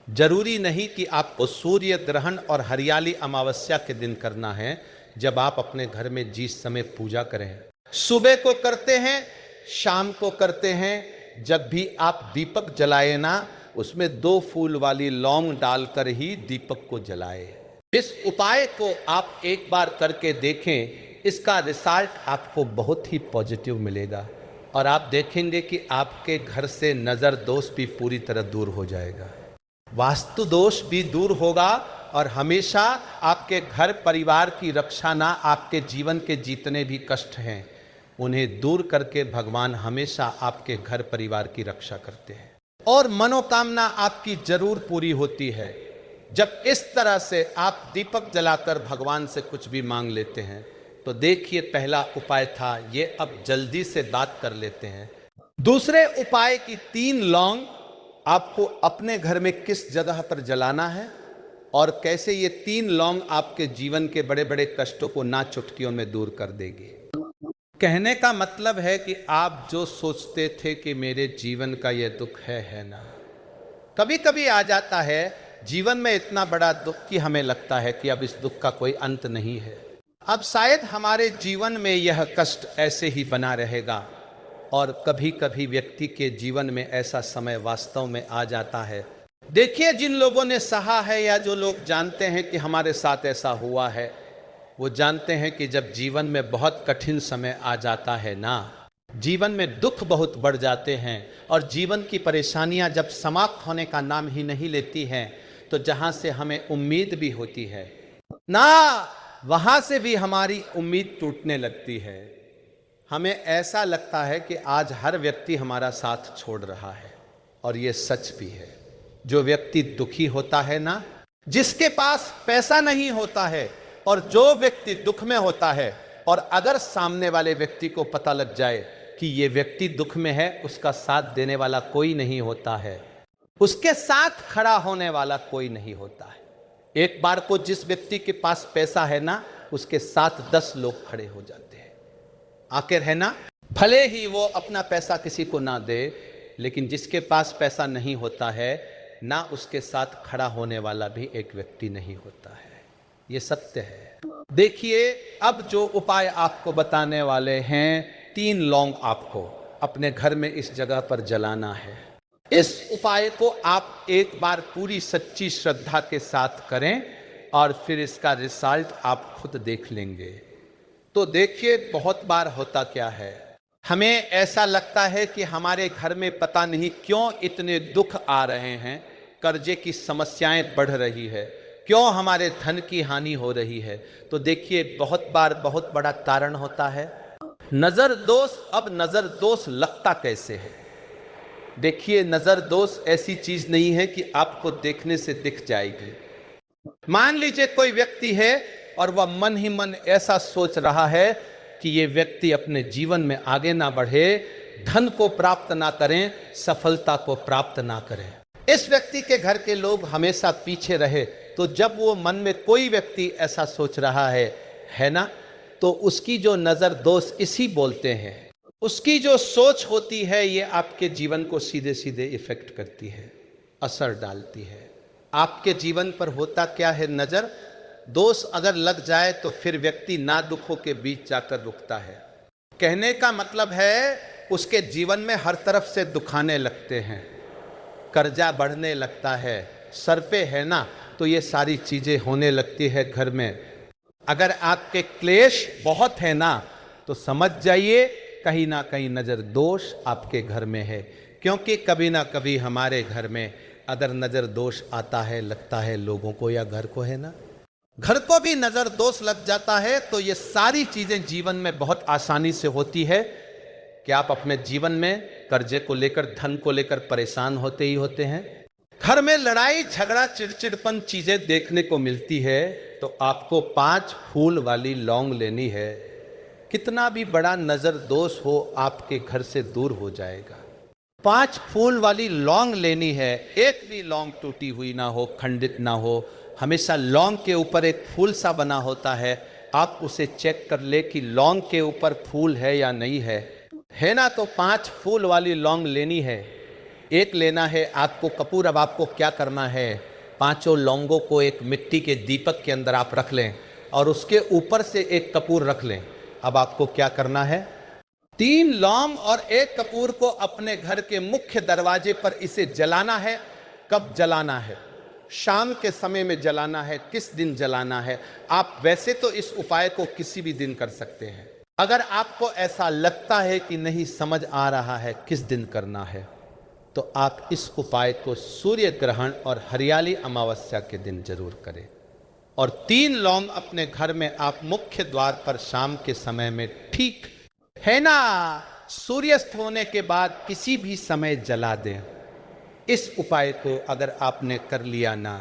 जरूरी नहीं कि आपको सूर्य ग्रहण और हरियाली अमावस्या के दिन करना है। जब आप अपने घर में जिस समय पूजा करें, सुबह को करते हैं, शाम को करते हैं, जब भी आप दीपक जलाए ना, उसमें 2 फूल वाली लौंग डालकर ही दीपक को जलाए। इस उपाय को आप एक बार करके देखें, इसका रिजल्ट आपको बहुत ही पॉजिटिव मिलेगा और आप देखेंगे कि आपके घर से नज़र दोष भी पूरी तरह दूर हो जाएगा, वास्तु दोष भी दूर होगा और हमेशा आपके घर परिवार की रक्षा ना, आपके जीवन के जितने भी कष्ट हैं उन्हें दूर करके भगवान हमेशा आपके घर परिवार की रक्षा करते हैं और मनोकामना आपकी जरूर पूरी होती है। जब इस तरह से आप दीपक जलाकर भगवान से कुछ भी मांग लेते हैं, तो देखिए पहला उपाय था ये, अब जल्दी से बात कर लेते हैं। दूसरे उपाय की 3 लौंग आपको अपने घर में किस जगह पर जलाना है और कैसे ये 3 लौंग आपके जीवन के बड़े बड़े कष्टों को ना चुटकियों में दूर कर देगी। कहने का मतलब है कि आप जो सोचते थे कि मेरे जीवन का ये दुख है ना, कभी कभी आ जाता है जीवन में इतना बड़ा दुख कि हमें लगता है कि अब इस दुख का कोई अंत नहीं है, अब शायद हमारे जीवन में यह कष्ट ऐसे ही बना रहेगा। और कभी कभी व्यक्ति के जीवन में ऐसा समय वास्तव में आ जाता है। देखिए, जिन लोगों ने सहा है या जो लोग जानते हैं कि हमारे साथ ऐसा हुआ है, वो जानते हैं कि जब जीवन में बहुत कठिन समय आ जाता है ना, जीवन में दुख बहुत बढ़ जाते हैं और जीवन की परेशानियां जब समाप्त होने का नाम ही नहीं लेती हैं, तो जहां से हमें उम्मीद भी होती है ना, वहां से भी हमारी उम्मीद टूटने लगती है। हमें ऐसा लगता है कि आज हर व्यक्ति हमारा साथ छोड़ रहा है और ये सच भी है। जो व्यक्ति दुखी होता है ना, जिसके पास पैसा नहीं होता है और जो व्यक्ति दुख में होता है, और अगर सामने वाले व्यक्ति को पता लग जाए कि ये व्यक्ति दुख में है, उसका साथ देने वाला कोई नहीं होता है, उसके साथ खड़ा होने वाला कोई नहीं होता है। एक बार को जिस व्यक्ति के पास पैसा है ना, उसके साथ 10 लोग खड़े हो जाते हैं। आखिर है ना, भले ही वो अपना पैसा किसी को ना दे, लेकिन जिसके पास पैसा नहीं होता है ना, उसके साथ खड़ा होने वाला भी एक व्यक्ति नहीं होता है। ये सत्य है। देखिए, अब जो उपाय आपको बताने वाले हैं, 3 लौंग आपको अपने घर में इस जगह पर जलाना है। इस उपाय को आप एक बार पूरी सच्ची श्रद्धा के साथ करें और फिर इसका रिजल्ट आप खुद देख लेंगे। तो देखिए, बहुत बार होता क्या है, हमें ऐसा लगता है कि हमारे घर में पता नहीं क्यों इतने दुख आ रहे हैं, कर्जे की समस्याएं बढ़ रही है, क्यों हमारे धन की हानि हो रही है। तो देखिए, बहुत बार बहुत बड़ा कारण होता है नजर दोष। अब नजर दोष लगता कैसे है? देखिए, नजर दोष ऐसी चीज नहीं है कि आपको देखने से दिख जाएगी। मान लीजिए कोई व्यक्ति है और वह मन ही मन ऐसा सोच रहा है कि ये व्यक्ति अपने जीवन में आगे ना बढ़े, धन को प्राप्त ना करें, सफलता को प्राप्त ना करें। इस व्यक्ति के घर के लोग हमेशा पीछे रहे। तो जब वो मन में कोई व्यक्ति ऐसा सोच रहा है ना, तो उसकी जो नजर दोष इसी बोलते हैं। उसकी जो सोच होती है ये आपके जीवन को सीधे सीधे इफेक्ट करती है, असर डालती है। आपके जीवन पर होता क्या है, नजर दोष अगर लग जाए तो फिर व्यक्ति ना दुखों के बीच जाकर रुकता है। कहने का मतलब है उसके जीवन में हर तरफ से दुखाने लगते हैं, कर्जा बढ़ने लगता है, सर पे है ना, तो ये सारी चीजें होने लगती है घर में। अगर आपके क्लेश बहुत है ना, तो समझ जाइए कहीं ना कहीं नजर दोष आपके घर में है। क्योंकि कभी ना कभी हमारे घर में अगर नजर दोष आता है, लगता है लोगों को या घर को, है ना, घर को भी नजर दोष लग जाता है। तो ये सारी चीजें जीवन में बहुत आसानी से होती है कि आप अपने जीवन में कर्जे को लेकर, धन को लेकर परेशान होते ही होते हैं। घर में लड़ाई झगड़ा चिड़चिड़पन चीजें देखने को मिलती है। तो आपको 5 फूल वाली लौंग लेनी है। कितना भी बड़ा नजर दोष हो, आपके घर से दूर हो जाएगा। 5 फूल वाली लौंग लेनी है। एक भी लौंग टूटी हुई ना हो, खंडित ना हो। हमेशा लौंग के ऊपर एक फूल सा बना होता है। आप उसे चेक कर ले कि लौंग के ऊपर फूल है या नहीं है ना। तो 5 फूल वाली लौंग लेनी है। एक लेना है आपको कपूर। अब आपको क्या करना है, 5 लौंगों को एक मिट्टी के दीपक के अंदर आप रख लें और उसके ऊपर से एक कपूर रख लें। अब आपको क्या करना है, 3 लौंग और 1 कपूर को अपने घर के मुख्य दरवाजे पर इसे जलाना है। कब जलाना है? शाम के समय में जलाना है। किस दिन जलाना है? आप वैसे तो इस उपाय को किसी भी दिन कर सकते हैं। अगर आपको ऐसा लगता है कि नहीं समझ आ रहा है किस दिन करना है, तो आप इस उपाय को सूर्य ग्रहण और हरियाली अमावस्या के दिन जरूर करें। और 3 लौंग अपने घर में आप मुख्य द्वार पर शाम के समय में, ठीक है ना, सूर्यास्त होने के बाद किसी भी समय जला दें। इस उपाय को अगर आपने कर लिया ना,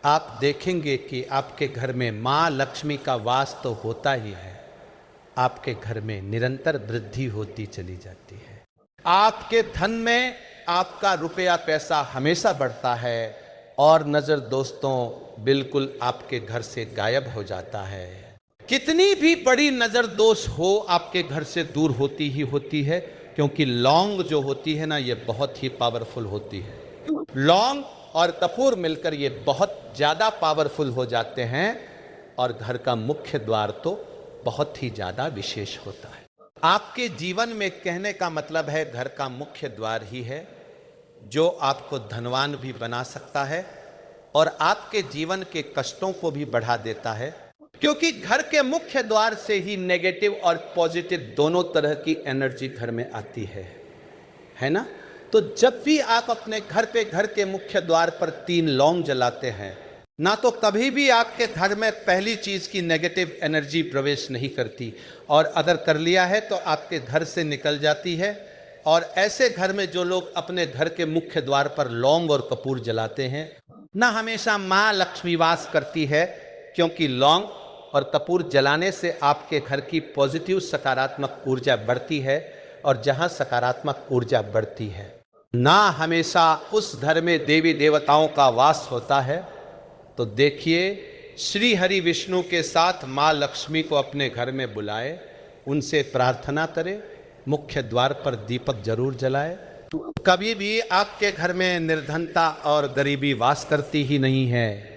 आप देखेंगे कि आपके घर में माँ लक्ष्मी का वास तो होता ही है, आपके घर में निरंतर वृद्धि होती चली जाती है। आपके धन में आपका रुपया पैसा हमेशा बढ़ता है और नजर दोस्तों बिल्कुल आपके घर से गायब हो जाता है। कितनी भी बड़ी नजर दोष हो, आपके घर से दूर होती ही होती है। क्योंकि लौंग जो होती है ना, ये बहुत ही पावरफुल होती है। लौंग और कपूर मिलकर ये बहुत ज्यादा पावरफुल हो जाते हैं और घर का मुख्य द्वार तो बहुत ही ज्यादा विशेष होता है। आपके जीवन में कहने का मतलब है घर का मुख्य द्वार ही है जो आपको धनवान भी बना सकता है और आपके जीवन के कष्टों को भी बढ़ा देता है। क्योंकि घर के मुख्य द्वार से ही नेगेटिव और पॉजिटिव दोनों तरह की एनर्जी घर में आती है ना। तो जब भी आप अपने घर के मुख्य द्वार पर 3 लौंग जलाते हैं ना, तो कभी भी आपके घर में पहली चीज की नेगेटिव एनर्जी प्रवेश नहीं करती, और अगर कर लिया है तो आपके घर से निकल जाती है। और ऐसे घर में जो लोग अपने घर के मुख्य द्वार पर लौंग और कपूर जलाते हैं ना, हमेशा माँ लक्ष्मी वास करती है। क्योंकि लौंग और कपूर जलाने से आपके घर की पॉजिटिव सकारात्मक ऊर्जा बढ़ती है, और जहाँ सकारात्मक ऊर्जा बढ़ती है ना, हमेशा उस घर में देवी देवताओं का वास होता है। तो देखिए, श्री हरि विष्णु के साथ माँ लक्ष्मी को अपने घर में बुलाए, उनसे प्रार्थना करें, मुख्य द्वार पर दीपक जरूर जलाए। कभी भी आपके घर में निर्धनता और गरीबी वास करती ही नहीं है।